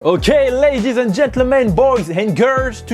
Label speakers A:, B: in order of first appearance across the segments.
A: Ok, ladies and gentlemen, boys and girls,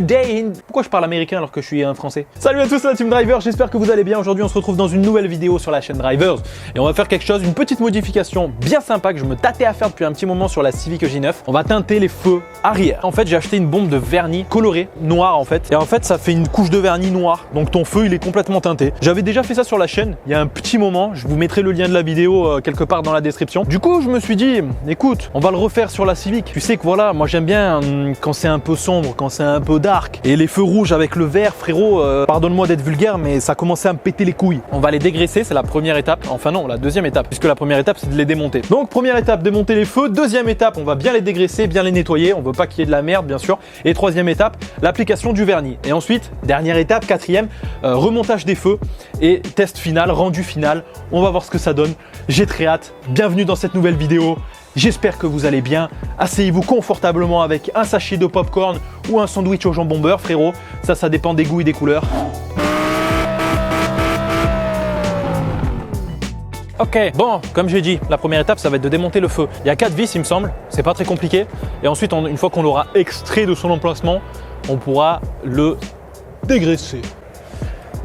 A: Pourquoi je parle américain alors que je suis un français? Salut à tous, la Team Driver, j'espère que vous allez bien. Aujourd'hui, on se retrouve dans une nouvelle vidéo sur la chaîne Drivers. Et on va faire quelque chose, une petite modification bien sympa que je me tâtais à faire depuis un petit moment sur la Civic EJ9. On va teinter les feux arrière. En fait, j'ai acheté une bombe de vernis coloré, noir en fait. Et en fait, ça fait une couche de vernis noir. Donc ton feu, il est complètement teinté. J'avais déjà fait ça sur la chaîne, il y a un petit moment. Je vous mettrai le lien de la vidéo quelque part dans la description. Du coup, je me suis dit, écoute, on va le refaire sur la Civic. Tu sais que voilà, moi j'aime bien quand c'est un peu sombre, quand c'est un peu dark. Et les feux rouges avec le vert, frérot, pardonne-moi d'être vulgaire, mais ça commençait à me péter les couilles. On va les dégraisser, c'est la première étape. Enfin non, la deuxième étape, puisque la première étape, c'est de les démonter. Donc première étape, démonter les feux. Deuxième étape, on va bien les dégraisser, bien les nettoyer. On veut pas qu'il y ait de la merde, bien sûr. Et troisième étape, l'application du vernis. Et ensuite, dernière étape, quatrième, remontage des feux et test final, rendu final. On va voir ce que ça donne. J'ai très hâte. Bienvenue dans cette nouvelle vidéo. J'espère que vous allez bien. Asseyez-vous confortablement avec un sachet de popcorn ou un sandwich au jambon beurre, frérot. Ça dépend des goûts et des couleurs. Ok, bon, comme j'ai dit, la première étape, ça va être de démonter le feu. Il y a 4 vis, il me semble. C'est pas très compliqué. Et ensuite, une fois qu'on l'aura extrait de son emplacement, on pourra le dégraisser.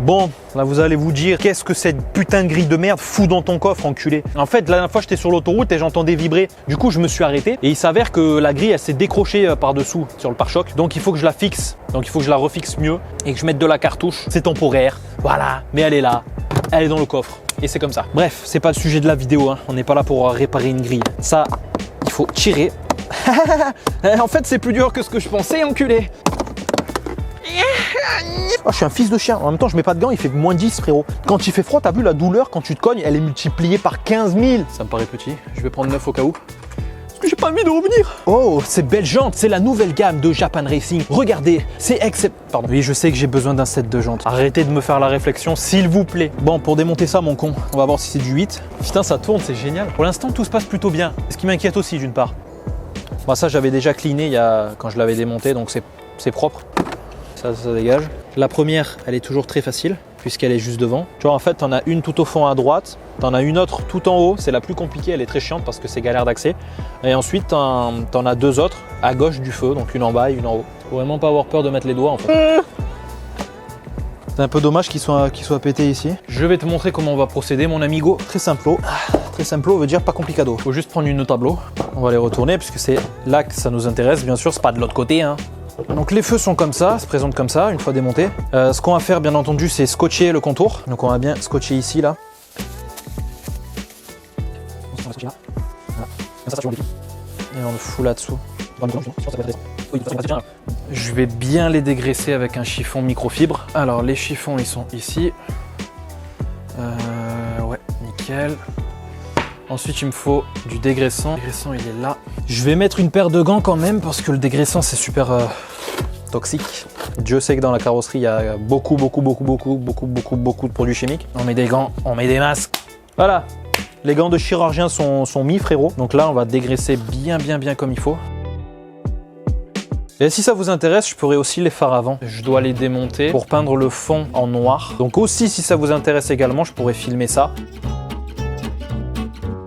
A: Bon, là vous allez vous dire, qu'est-ce que cette putain de grille de merde fout dans ton coffre, enculé? En fait, la dernière fois j'étais sur l'autoroute et j'entendais vibrer. Du coup, je me suis arrêté et il s'avère que la grille, elle s'est décrochée par-dessous sur le pare-choc. Donc il faut que je la fixe, donc il faut que je la refixe mieux et que je mette de la cartouche. C'est temporaire, voilà, mais elle est là, elle est dans le coffre et c'est comme ça. Bref, c'est pas le sujet de la vidéo, hein. On n'est pas là pour réparer une grille. Ça, il faut tirer. En fait, c'est plus dur que ce que je pensais, enculé. Oh, je suis un fils de chien. En même temps, je mets pas de gants, il fait moins 10, frérot. Quand il fait froid, t'as vu la douleur quand tu te cognes, elle est multipliée par 15 000. Ça me paraît petit. Je vais prendre 9 au cas où. Parce que j'ai pas envie de revenir. Oh, ces belles jantes, c'est la nouvelle gamme de Japan Racing. Regardez, c'est Pardon. Oui, je sais que j'ai besoin d'un set de jantes. Arrêtez de me faire la réflexion, s'il vous plaît. Bon, pour démonter ça, mon con, on va voir si c'est du 8. Putain, ça tourne, c'est génial. Pour l'instant, tout se passe plutôt bien. Ce qui m'inquiète aussi, d'une part. Moi, ça, j'avais déjà cleané quand je l'avais démonté, donc c'est propre. Ça dégage. La première, elle est toujours très facile puisqu'elle est juste devant. Tu vois, en fait, t'en as une tout au fond à droite, t'en as une autre tout en haut. C'est la plus compliquée, elle est très chiante parce que c'est galère d'accès. Et ensuite, t'en as deux autres à gauche du feu, donc une en bas et une en haut. Faut vraiment pas avoir peur de mettre les doigts en fait. C'est un peu dommage qu'il soit pété ici. Je vais te montrer comment on va procéder, mon amigo. Très simplo. Très simplo veut dire pas complicado. Faut juste prendre une tableau. On va les retourner puisque c'est là que ça nous intéresse. Bien sûr, c'est pas de l'autre côté, hein. Donc les feux sont comme ça, se présentent comme ça une fois démontés. Ce qu'on va faire bien entendu, c'est scotcher le contour. Donc on va bien scotcher ici là. Et on le fout là-dessut. Je vais bien les dégraisser avec un chiffon microfibre. Alors les chiffons ils sont ici. Ouais, nickel. Ensuite, il me faut du dégraissant. Le dégraissant, il est là. Je vais mettre une paire de gants quand même parce que le dégraissant, c'est super toxique. Dieu sait que dans la carrosserie, il y a beaucoup de produits chimiques. On met des gants, on met des masques. Voilà, les gants de chirurgien sont mis, frérot. Donc là, on va dégraisser bien comme il faut. Et si ça vous intéresse, je pourrais aussi les faire avant. Je dois les démonter pour peindre le fond en noir. Donc aussi, si ça vous intéresse également, je pourrais filmer ça.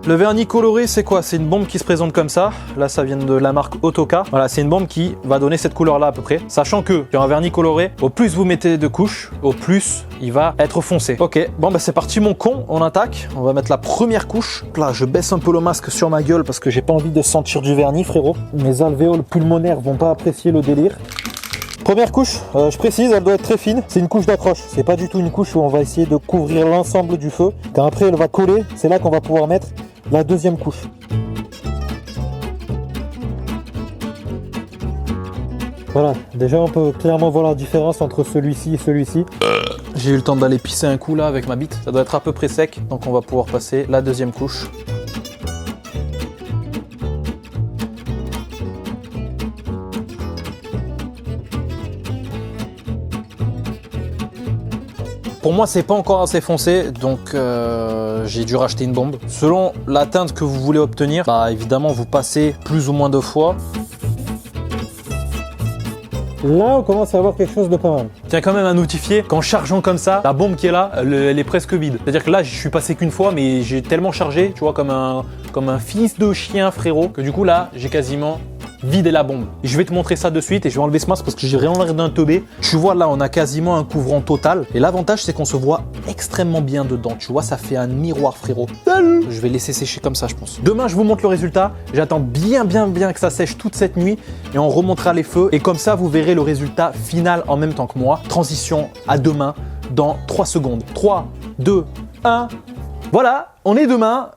A: Le vernis coloré, c'est quoi? C'est une bombe qui se présente comme ça. Là, ça vient de la marque Otoka. Voilà, c'est une bombe qui va donner cette couleur-là à peu près. Sachant que sur un vernis coloré, au plus vous mettez de couches, au plus il va être foncé. Ok, bon bah c'est parti mon con, on attaque. On va mettre la première couche. Là, je baisse un peu le masque sur ma gueule parce que j'ai pas envie de sentir du vernis, frérot. Mes alvéoles pulmonaires vont pas apprécier le délire. Première couche, je précise, elle doit être très fine. C'est une couche d'accroche. C'est pas du tout une couche où on va essayer de couvrir l'ensemble du feu. Quand après elle va coller, c'est là qu'on va pouvoir mettre la deuxième couche. Voilà, déjà on peut clairement voir la différence entre celui-ci et celui-ci. J'ai eu le temps d'aller pisser un coup là avec ma bite. Ça doit être à peu près sec, donc on va pouvoir passer la deuxième couche. Pour moi, c'est pas encore assez foncé, donc j'ai dû racheter une bombe. Selon la teinte que vous voulez obtenir, bah évidemment, vous passez plus ou moins de fois. Là, on commence à avoir quelque chose de pas mal. Tiens quand même à notifier qu'en chargeant comme ça, la bombe qui est là, elle est presque vide. C'est-à-dire que là, je suis passé qu'une fois, mais j'ai tellement chargé, tu vois, comme un fils de chien, frérot, que du coup là, j'ai quasiment vider la bombe. Je vais te montrer ça de suite et je vais enlever ce masque parce que j'ai vraiment l'air d'un teubé. Tu vois là, on a quasiment un couvrant total. Et l'avantage, c'est qu'on se voit extrêmement bien dedans. Tu vois, ça fait un miroir, frérot. Salut. Je vais laisser sécher comme ça, je pense. Demain, je vous montre le résultat. J'attends bien que ça sèche toute cette nuit et on remontera les feux. Et comme ça, vous verrez le résultat final en même temps que moi. Transition à demain dans 3 secondes. 3, 2, 1. Voilà, on est demain.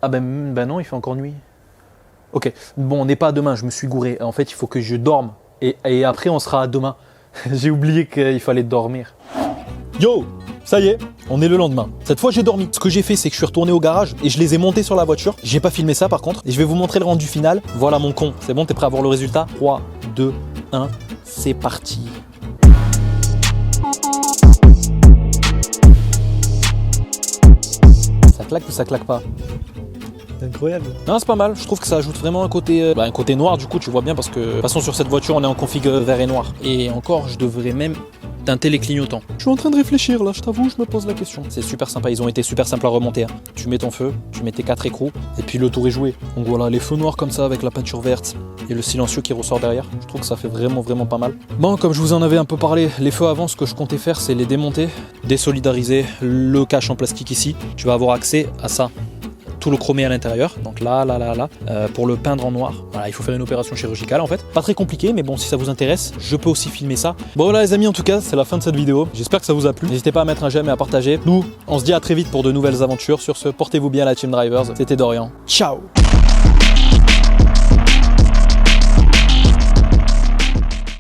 A: Ah ben non, il fait encore nuit. Ok, bon, on n'est pas à demain, je me suis gouré. En fait, il faut que je dorme. Et après, on sera à demain. J'ai oublié qu'il fallait dormir. Yo, ça y est, on est le lendemain. Cette fois, j'ai dormi. Ce que j'ai fait, c'est que je suis retourné au garage et je les ai montés sur la voiture. J'ai pas filmé ça, par contre. Et je vais vous montrer le rendu final. Voilà mon con. C'est bon, t'es prêt à voir le résultat? 3, 2, 1, c'est parti. Ça claque ou ça claque pas? Incroyable. Non, c'est pas mal. Je trouve que ça ajoute vraiment un côté noir. Du coup, tu vois bien parce que de toute façon sur cette voiture, on est en config vert et noir. Et encore, je devrais même teinter les clignotants. Je suis en train de réfléchir là. Je t'avoue, je me pose la question. C'est super sympa. Ils ont été super simples à remonter. Hein. Tu mets ton feu, tu mets tes 4 écrous et puis le tour est joué. Donc voilà, les feux noirs comme ça avec la peinture verte et le silencieux qui ressort derrière. Je trouve que ça fait vraiment pas mal. Bon, comme je vous en avais un peu parlé, les feux avant, ce que je comptais faire, c'est les démonter, désolidariser le cache en plastique ici. Tu vas avoir accès à ça. Tout le chromé à l'intérieur, donc là, pour le peindre en noir. Voilà, il faut faire une opération chirurgicale en fait. Pas très compliqué, mais bon, si ça vous intéresse, je peux aussi filmer ça. Bon voilà les amis, en tout cas, c'est la fin de cette vidéo. J'espère que ça vous a plu. N'hésitez pas à mettre un j'aime et à partager. Nous, on se dit à très vite pour de nouvelles aventures. Sur ce, portez-vous bien la Team Drivers. C'était Dorian. Ciao.